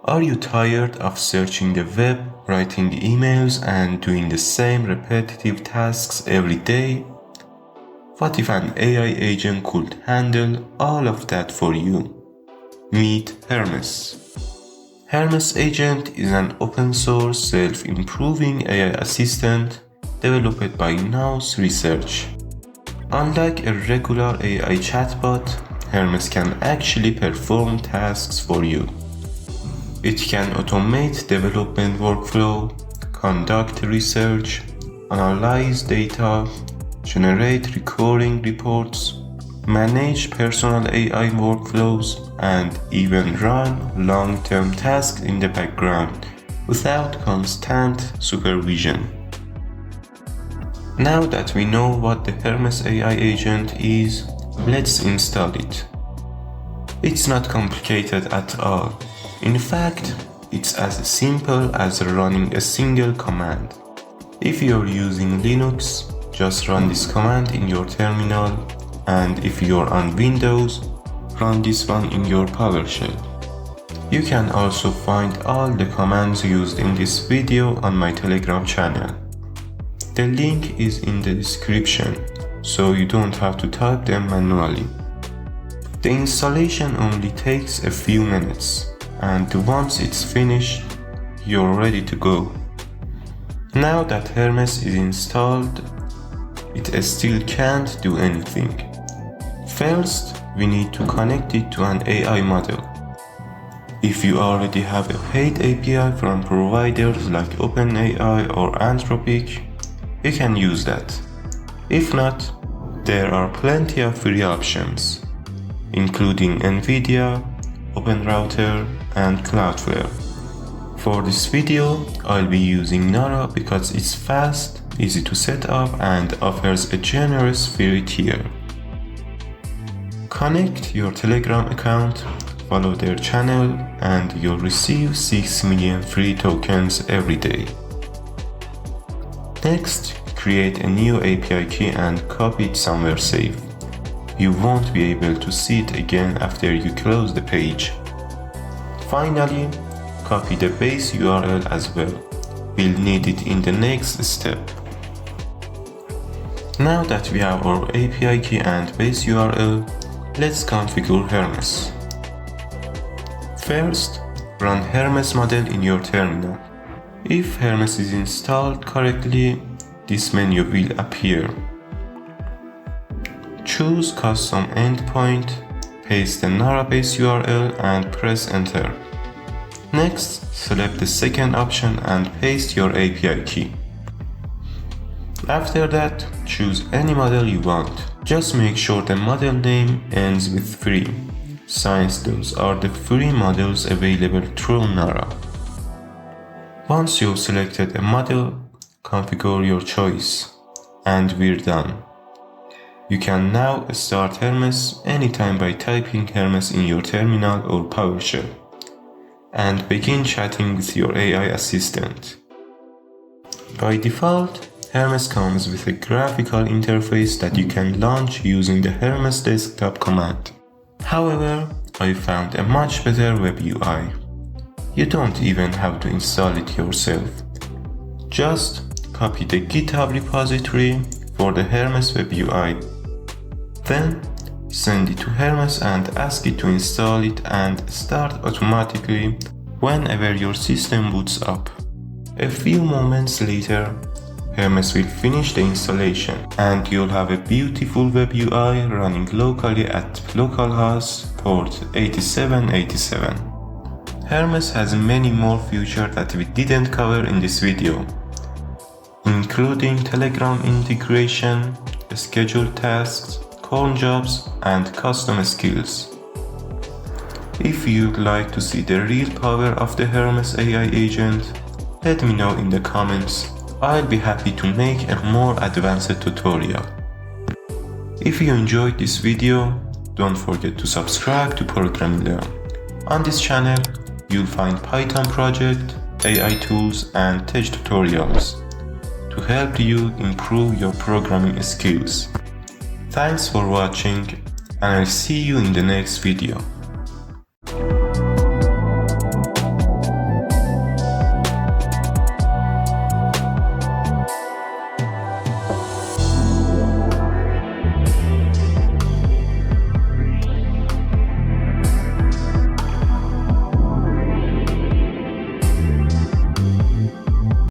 Are you tired of searching the web, writing emails, and doing the same repetitive tasks every day? What if an AI agent could handle all of that for you? Meet Hermes. Hermes Agent is an open-source, self-improving AI assistant developed by Nous Research. Unlike a regular AI chatbot, Hermes can actually perform tasks for you. It can automate development workflow, conduct research, analyze data, generate recurring reports, manage personal AI workflows, and even run long-term tasks in the background without constant supervision. Now that we know what the Hermes AI agent is, let's install it. It's not complicated at all. In fact, it's as simple as running a single command. If you're using Linux, just run this command in your terminal, and if you're on Windows, run this one in your PowerShell. You can also find all the commands used in this video on my Telegram channel. The link is in the description, so you don't have to type them manually. The installation only takes a few minutes, and once it's finished, you're ready to go. Now that Hermes is installed, it still can't do anything. First, we need to connect it to an AI model. If you already have a paid API from providers like OpenAI or Anthropic, you can use that. If not, there are plenty of free options, including NVIDIA, OpenRouter, and Cloudflare. For this video, I'll be using Nara because it's fast, easy to set up, and offers a generous free tier. Connect your Telegram account, follow their channel, and you'll receive 6 million free tokens every day. Next, create a new API key and copy it somewhere safe. You won't be able to see it again after you close the page. Finally, copy the base URL as well. We'll need it in the next step. Now that we have our API key and base URL, let's configure Hermes. First, run Hermes model in your terminal. If Hermes is installed correctly, this menu will appear. Choose Custom Endpoint, paste the Nara base URL and press Enter. Next, select the second option and paste your API key. After that, choose any model you want. Just make sure the model name ends with free, since those are the free models available through Nara. Once you've selected a model, configure your choice, and we're done. You can now start Hermes anytime by typing Hermes in your terminal or PowerShell, and begin chatting with your AI assistant. By default, Hermes comes with a graphical interface that you can launch using the Hermes desktop command. However, I found a much better web UI. You don't even have to install it yourself. Just copy the GitHub repository for the Hermes Web UI. Then, send it to Hermes and ask it to install it and start automatically whenever your system boots up. A few moments later, Hermes will finish the installation and you'll have a beautiful web UI running locally at localhost port 8787. Hermes has many more features that we didn't cover in this video, including Telegram integration, scheduled tasks, cron jobs, and custom skills. If you'd like to see the real power of the Hermes AI agent, let me know in the comments. I'll be happy to make a more advanced tutorial. If you enjoyed this video, don't forget to subscribe to ProgrammingLearn. On this channel, you'll find Python project, AI tools, and tech tutorials to help you improve your programming skills. Thanks for watching, and I'll see you in the next video.